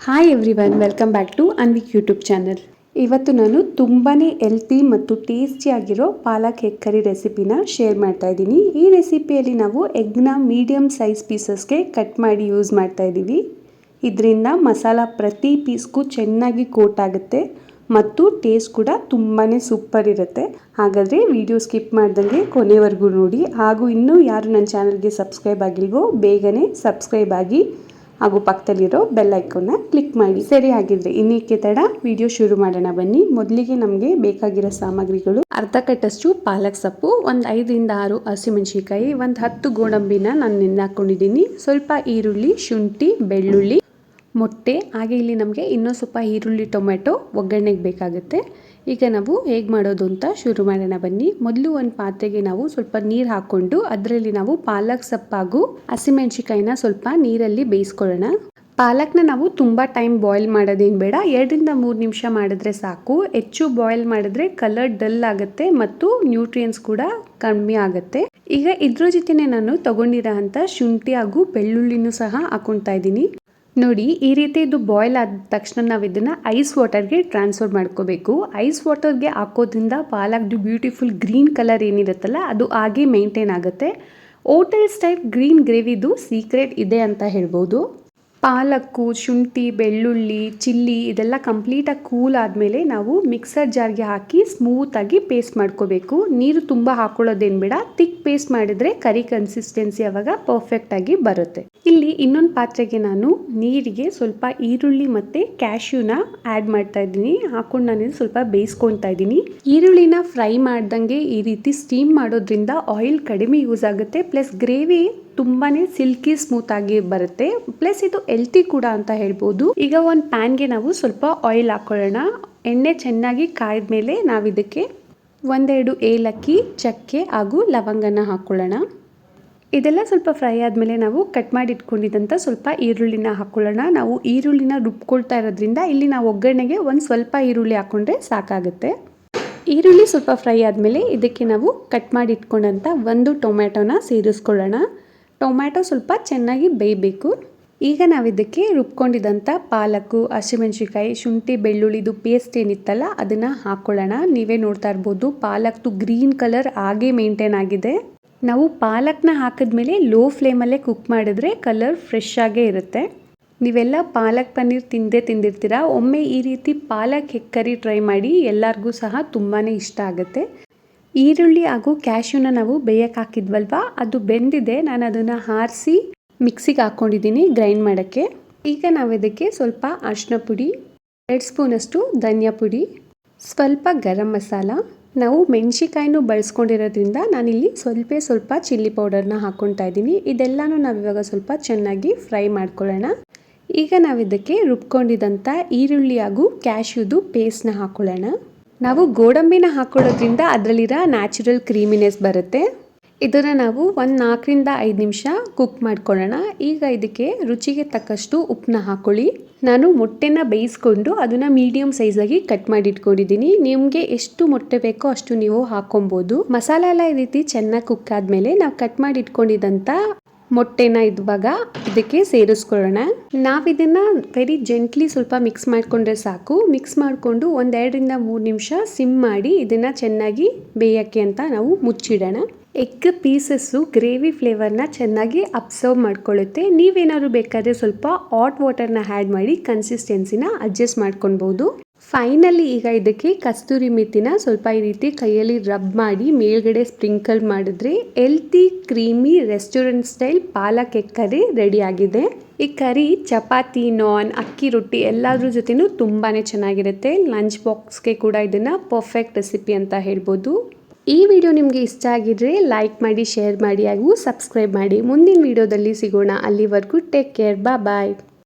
Hi everyone, welcome back to Anvik YouTube channel. ಇವತ್ತು ನಾನು ತುಂಬಾ ಹೆಲ್ತಿ ಮತ್ತು ಟೇಸ್ಟಿ ಆಗಿರೋ ಪಾಲಕ್ ಎಗ್ ಕರಿ ರೆಸಿಪಿನ ಶೇರ್ ಮಾಡ್ತಾ ಇದ್ದೀನಿ. ಈ ರೆಸಿಪಿಯಲ್ಲಿ ನಾವು ಎಗ್ನ ಮೀಡಿಯಮ್ ಸೈಜ್ ಪೀಸಸ್ಗೆ ಕಟ್ ಮಾಡಿ ಯೂಸ್ ಮಾಡ್ತಾ ಇದ್ದೀವಿ. ಇದರಿಂದ ಮಸಾಲ ಪ್ರತಿ ಪೀಸ್ಗೂ ಚೆನ್ನಾಗಿ ಕೋಟ್ ಆಗುತ್ತೆ ಮತ್ತು ಟೇಸ್ಟ್ ಕೂಡ ತುಂಬಾ ಸೂಪರ್ ಇರುತ್ತೆ. ಹಾಗಾದರೆ ವಿಡಿಯೋ ಸ್ಕಿಪ್ ಮಾಡ್ದಂಗೆ ಕೊನೆವರೆಗೂ ನೋಡಿ. ಹಾಗೂ ಇನ್ನೂ ಯಾರು ನನ್ನ ಚಾನಲ್ಗೆ ಸಬ್ಸ್ಕ್ರೈಬ್ ಆಗಿಲ್ವೋ ಬೇಗನೆ ಸಬ್ಸ್ಕ್ರೈಬ್ ಆಗಿ ಹಾಗೂ ಪಕ್ಕದಲ್ಲಿರೋ ಬೆಲ್ ಐಕಾನ್ನ ಕ್ಲಿಕ್ ಮಾಡಿ. ಸರಿ, ಆಗಿದ್ರೆ ಇನ್ನೇಕೆ ತಡ, ವಿಡಿಯೋ ಶುರು ಮಾಡೋಣ ಬನ್ನಿ. ಮೊದಲಿಗೆ ನಮಗೆ ಬೇಕಾಗಿರೋ ಸಾಮಗ್ರಿಗಳು: ಅರ್ಧ ಕಟ್ಟಷ್ಟು ಪಾಲಕ್ ಸೊಪ್ಪು, ಒಂದು 5 ರಿಂದ 6 ಹಸಿಮೆಣಸಿನಕಾಯಿ, ಒಂದು 10 ಗೋಡಂಬಿನ ನಾನು ನೆನೆಹಾಕೊಂಡಿದ್ದೀನಿ, ಸ್ವಲ್ಪ ಈರುಳ್ಳಿ, ಶುಂಠಿ, ಬೆಳ್ಳುಳ್ಳಿ, ಮೊಟ್ಟೆ, ಹಾಗೆ ಇಲ್ಲಿ ನಮಗೆ ಇನ್ನೂ ಸ್ವಲ್ಪ ಈರುಳ್ಳಿ, ಟೊಮೆಟೊ ಒಗ್ಗರಣೆಗೆ ಬೇಕಾಗುತ್ತೆ. ಈಗ ನಾವು ಹೇಗೆ ಮಾಡೋದು ಅಂತ ಶುರು ಮಾಡೋಣ ಬನ್ನಿ. ಮೊದಲು ಒಂದು ಪಾತ್ರೆಗೆ ನಾವು ಸ್ವಲ್ಪ ನೀರು ಹಾಕ್ಕೊಂಡು ಅದರಲ್ಲಿ ನಾವು ಪಾಲಕ್ ಸೊಪ್ಪು ಹಾಗೂ ಹಸಿಮೆಣಸಿನಕಾಯಿನ ಸ್ವಲ್ಪ ನೀರಲ್ಲಿ ಬೇಯಿಸ್ಕೊಳ್ಳೋಣ. ಪಾಲಕ್ನ ನಾವು ತುಂಬ ಟೈಮ್ ಬಾಯ್ಲ್ ಮಾಡೋದೇನು ಬೇಡ, 2 ರಿಂದ 3 ನಿಮಿಷ ಮಾಡಿದ್ರೆ ಸಾಕು. ಹೆಚ್ಚು ಬಾಯ್ಲ್ ಮಾಡಿದ್ರೆ ಕಲರ್ ಡಲ್ ಆಗುತ್ತೆ ಮತ್ತು ನ್ಯೂಟ್ರಿಯೆಂಟ್ಸ್ ಕೂಡ ಕಮ್ಮಿ ಆಗುತ್ತೆ. ಈಗ ಇದ್ರ ಜೊತೆನೆ ನಾನು ತಗೊಂಡಿರೋ ಅಂಥ ಶುಂಠಿ ಹಾಗೂ ಬೆಳ್ಳುಳ್ಳಿನೂ ಸಹ ಹಾಕೊಳ್ತಾ ಇದ್ದೀನಿ. ನೋಡಿ, ಈ ರೀತಿ ಇದು ಬಾಯ್ಲ್ ಆದ ತಕ್ಷಣ ನಾವು ಇದನ್ನು ಐಸ್ ವಾಟರ್ಗೆ ಟ್ರಾನ್ಸ್ಫರ್ ಮಾಡ್ಕೋಬೇಕು. ಐಸ್ ವಾಟರ್ಗೆ ಹಾಕೋದ್ರಿಂದ ಪಾಲಕ್ದು ಬ್ಯೂಟಿಫುಲ್ ಗ್ರೀನ್ ಕಲರ್ ಏನಿರುತ್ತಲ್ಲ ಅದು ಹಾಗೆ ಮೇಂಟೈನ್ ಆಗುತ್ತೆ. ಹೋಟೆಲ್ ಸ್ಟೈಲ್ ಗ್ರೀನ್ ಗ್ರೇವಿದು ಸೀಕ್ರೆಟ್ ಇದೆ ಅಂತ ಹೇಳ್ಬೋದು. ಪಾಲಕ್ಕು, ಶುಂಠಿ, ಬೆಳ್ಳುಳ್ಳಿ, ಚಿಲ್ಲಿ ಇದೆಲ್ಲ ಕಂಪ್ಲೀಟಾಗಿ ಕೂಲ್ ಆದಮೇಲೆ ನಾವು ಮಿಕ್ಸರ್ ಜಾರ್ಗೆ ಹಾಕಿ ಸ್ಮೂತಾಗಿ ಪೇಸ್ಟ್ ಮಾಡ್ಕೋಬೇಕು. ನೀರು ತುಂಬ ಹಾಕೊಳ್ಳೋದೇನು ಬೇಡ, ತಿಕ್ ಪೇಸ್ಟ್ ಮಾಡಿದರೆ ಕರಿ ಕನ್ಸಿಸ್ಟೆನ್ಸಿ ಆವಾಗ ಪರ್ಫೆಕ್ಟಾಗಿ ಬರುತ್ತೆ. ಇಲ್ಲಿ ಇನ್ನೊಂದು ಪಾತ್ರೆಗೆ ನಾನು ನೀರಿಗೆ ಸ್ವಲ್ಪ ಈರುಳ್ಳಿ ಮತ್ತು ಕ್ಯಾಶ್ಯೂನ ಆ್ಯಡ್ ಮಾಡ್ತಾ ಇದ್ದೀನಿ. ಹಾಕೊಂಡು ನಾನು ಸ್ವಲ್ಪ ಬೇಯಿಸ್ಕೊತಾ ಇದ್ದೀನಿ. ಈರುಳ್ಳಿನ ಫ್ರೈ ಮಾಡ್ದಂಗೆ ಈ ರೀತಿ ಸ್ಟೀಮ್ ಮಾಡೋದ್ರಿಂದ ಆಯಿಲ್ ಕಡಿಮೆ ಯೂಸ್ ಆಗುತ್ತೆ, ಪ್ಲಸ್ ಗ್ರೇವಿ ತುಂಬಾ ಸಿಲ್ಕಿ ಸ್ಮೂತ್ ಆಗಿ ಬರುತ್ತೆ, ಪ್ಲಸ್ ಇದು ಹೆಲ್ತಿ ಕೂಡ ಅಂತ ಹೇಳ್ಬೋದು. ಈಗ ಒಂದು ಪ್ಯಾನ್ಗೆ ನಾವು ಸ್ವಲ್ಪ ಆಯಿಲ್ ಹಾಕೊಳ್ಳೋಣ. ಎಣ್ಣೆ ಚೆನ್ನಾಗಿ ಕಾಯ್ದ ಮೇಲೆ ನಾವು ಇದಕ್ಕೆ 1-2 ಏಲಕ್ಕಿ, ಚಕ್ಕೆ ಹಾಗೂ ಲವಂಗನ ಹಾಕ್ಕೊಳ್ಳೋಣ. ಇದೆಲ್ಲ ಸ್ವಲ್ಪ ಫ್ರೈ ಆದಮೇಲೆ ನಾವು ಕಟ್ ಮಾಡಿ ಇಟ್ಕೊಂಡಿದ್ದಂಥ ಸ್ವಲ್ಪ ಈರುಳ್ಳಿನ ಹಾಕ್ಕೊಳ್ಳೋಣ. ನಾವು ಈರುಳ್ಳಿನ ರುಬ್ಕೊಳ್ತಾ ಇರೋದ್ರಿಂದ ಇಲ್ಲಿ ನಾವು ಒಗ್ಗರಣೆಗೆ ಒಂದು ಸ್ವಲ್ಪ ಈರುಳ್ಳಿ ಹಾಕ್ಕೊಂಡ್ರೆ ಸಾಕಾಗುತ್ತೆ. ಈರುಳ್ಳಿ ಸ್ವಲ್ಪ ಫ್ರೈ ಆದಮೇಲೆ ಇದಕ್ಕೆ ನಾವು ಕಟ್ ಮಾಡಿ ಇಟ್ಕೊಂಡಂಥ 1 ಟೊಮ್ಯಾಟೊನ ಸೇರಿಸ್ಕೊಳ್ಳೋಣ. ಟೊಮ್ಯಾಟೊ ಸ್ವಲ್ಪ ಚೆನ್ನಾಗಿ ಬೇಯಬೇಕು. ಈಗ ನಾವು ಇದಕ್ಕೆ ರುಬ್ಕೊಂಡಿದ್ದಂಥ ಪಾಲಕ್ಕು, ಹಸಿಮೆಣಸಿನಕಾಯಿ, ಶುಂಠಿ, ಬೆಳ್ಳುಳ್ಳಿದು ಪೇಸ್ಟ್ ಏನಿತ್ತಲ್ಲ ಅದನ್ನು ಹಾಕ್ಕೊಳ್ಳೋಣ. ನೀವೇ ನೋಡ್ತಾ ಇರ್ಬೋದು, ಪಾಲಕ್ದು ಗ್ರೀನ್ ಕಲರ್ ಹಾಗೆ ಮೇಂಟೈನ್ ಆಗಿದೆ. ನಾವು ಪಾಲಕ್ನ ಹಾಕಿದ್ಮೇಲೆ ಲೋ ಫ್ಲೇಮಲ್ಲೇ ಕುಕ್ ಮಾಡಿದ್ರೆ ಕಲರ್ ಫ್ರೆಶ್ ಆಗೇ ಇರುತ್ತೆ. ನೀವೆಲ್ಲ ಪಾಲಕ್ ಪನ್ನೀರ್ ತಿಂದಿರ್ತೀರಾ. ಒಮ್ಮೆ ಈ ರೀತಿ ಪಾಲಕ್ ಎಗ್ ಕರಿ ಟ್ರೈ ಮಾಡಿ, ಎಲ್ಲರಿಗೂ ಸಹ ತುಂಬಾ ಇಷ್ಟ ಆಗುತ್ತೆ. ಈರುಳ್ಳಿ ಹಾಗೂ ಕ್ಯಾಶ್ಯೂನ ನಾವು ಬೇಯಕ್ಕೆ ಹಾಕಿದ್ವಲ್ವ, ಅದು ಬೆಂದಿದೆ. ನಾನು ಅದನ್ನು ಆರಿಸಿ ಮಿಕ್ಸಿಗೆ ಹಾಕ್ಕೊಂಡಿದ್ದೀನಿ ಗ್ರೈಂಡ್ ಮಾಡೋಕ್ಕೆ. ಈಗ ನಾವು ಇದಕ್ಕೆ ಸ್ವಲ್ಪ ಅರಿಶಿನ ಪುಡಿ, 2 ಸ್ಪೂನಷ್ಟು ಧನಿಯಾ ಪುಡಿ, ಸ್ವಲ್ಪ ಗರಂ ಮಸಾಲ, ನಾವು ಮೆಣಸಿಕಾಯಿನೂ ಬಳಸ್ಕೊಂಡಿರೋದ್ರಿಂದ ನಾನಿಲ್ಲಿ ಸ್ವಲ್ಪ ಚಿಲ್ಲಿ ಪೌಡರ್ನ ಹಾಕ್ಕೊತಾ ಇದ್ದೀನಿ. ಇದೆಲ್ಲನೂ ನಾವಿವಾಗ ಸ್ವಲ್ಪ ಚೆನ್ನಾಗಿ ಫ್ರೈ ಮಾಡ್ಕೊಳ್ಳೋಣ. ಈಗ ನಾವು ಇದಕ್ಕೆ ರುಬ್ಕೊಂಡಿದ್ದಂಥ ಈರುಳ್ಳಿ ಹಾಗೂ ಕ್ಯಾಶ್ಯೂದು ಪೇಸ್ಟ್ನ ಹಾಕ್ಕೊಳ್ಳೋಣ. ನಾವು ಗೋಡಂಬಿನ ಹಾಕೊಳ್ಳೋದ್ರಿಂದ ಅದರಲ್ಲಿರೋ ನ್ಯಾಚುರಲ್ ಕ್ರೀಮಿನೆಸ್ ಬರುತ್ತೆ. ಇದನ್ನು ನಾವು ಒಂದು 4 ರಿಂದ 5 ನಿಮಿಷ ಕುಕ್ ಮಾಡ್ಕೊಳ್ಳೋಣ. ಈಗ ಇದಕ್ಕೆ ರುಚಿಗೆ ತಕ್ಕಷ್ಟು ಉಪ್ಪನ್ನ ಹಾಕ್ಕೊಳ್ಳಿ. ನಾನು ಮೊಟ್ಟೆನ ಬೇಯಿಸ್ಕೊಂಡು ಅದನ್ನು ಮೀಡಿಯಮ್ ಸೈಜಾಗಿ ಕಟ್ ಮಾಡಿ ಇಟ್ಕೊಂಡಿದ್ದೀನಿ. ನಿಮಗೆ ಎಷ್ಟು ಮೊಟ್ಟೆ ಬೇಕೋ ಅಷ್ಟು ನೀವು ಹಾಕೊಬೋದು. ಮಸಾಲೆ ಎಲ್ಲ ಈ ರೀತಿ ಚೆನ್ನಾಗಿ ಕುಕ್ ಆದಮೇಲೆ ನಾವು ಕಟ್ ಮಾಡಿ ಇಟ್ಕೊಂಡಿದ್ದಂಥ ಮೊಟ್ಟೆನ ಇವಾಗ ಇದಕ್ಕೆ ಸೇರಿಸ್ಕೊಳ್ಳೋಣ. ನಾವಿದನ್ನು ವೆರಿ ಜೆಂಟ್ಲಿ ಸ್ವಲ್ಪ ಮಿಕ್ಸ್ ಮಾಡಿಕೊಂಡ್ರೆ ಸಾಕು. ಮಿಕ್ಸ್ ಮಾಡಿಕೊಂಡು 1-2 ರಿಂದ 3 ನಿಮಿಷ ಸಿಮ್ ಮಾಡಿ ಇದನ್ನು ಚೆನ್ನಾಗಿ ಬೇಯೋಕ್ಕೆ ಅಂತ ನಾವು ಮುಚ್ಚಿಡೋಣ. ಎಗ್ ಪೀಸಸ್ಸು ಗ್ರೇವಿ ಫ್ಲೇವರ್ನ ಚೆನ್ನಾಗಿ ಅಬ್ಸರ್ವ್ ಮಾಡ್ಕೊಳ್ಳುತ್ತೆ. ನೀವೇನಾದ್ರು ಬೇಕಾದರೆ ಸ್ವಲ್ಪ ಹಾಟ್ ವಾಟರ್ನ ಆ್ಯಡ್ ಮಾಡಿ ಕನ್ಸಿಸ್ಟೆನ್ಸಿನ ಅಡ್ಜಸ್ಟ್ ಮಾಡ್ಕೊಳ್ಬೋದು. ಫೈನಲಿ ಈಗ ಇದಕ್ಕೆ ಕಸ್ತೂರಿ ಮೆಥಿನ ಸ್ವಲ್ಪ ಈ ರೀತಿ ಕೈಯಲ್ಲಿ ರಬ್ ಮಾಡಿ ಮೇಲ್ಗಡೆ ಸ್ಪ್ರಿಂಕಲ್ ಮಾಡಿದ್ರೆ ಹೆಲ್ತಿ ಕ್ರೀಮಿ ರೆಸ್ಟೋರೆಂಟ್ ಸ್ಟೈಲ್ ಪಾಲಕ್ ಎಗ್ ಕರಿ ರೆಡಿ ಆಗಿದೆ. ಈ ಕರಿ ಚಪಾತಿ, ನಾನ್, ಅಕ್ಕಿ ರೊಟ್ಟಿ ಎಲ್ಲದ್ರ ಜೊತೆನೂ ತುಂಬಾ ಚೆನ್ನಾಗಿರುತ್ತೆ. ಲಂಚ್ ಬಾಕ್ಸ್ಗೆ ಕೂಡ ಇದನ್ನು ಪರ್ಫೆಕ್ಟ್ ರೆಸಿಪಿ ಅಂತ ಹೇಳ್ಬೋದು. ಈ ವಿಡಿಯೋ ನಿಮಗೆ ಇಷ್ಟ ಆಗಿದ್ರೆ ಲೈಕ್ ಮಾಡಿ, ಶೇರ್ ಮಾಡಿ ಹಾಗೂ ಸಬ್ಸ್ಕ್ರೈಬ್ ಮಾಡಿ. ಮುಂದಿನ ವಿಡಿಯೋದಲ್ಲಿ ಸಿಗೋಣ. ಅಲ್ಲಿವರೆಗೂ ಟೇಕ್ ಕೇರ್, ಬಾಯ್.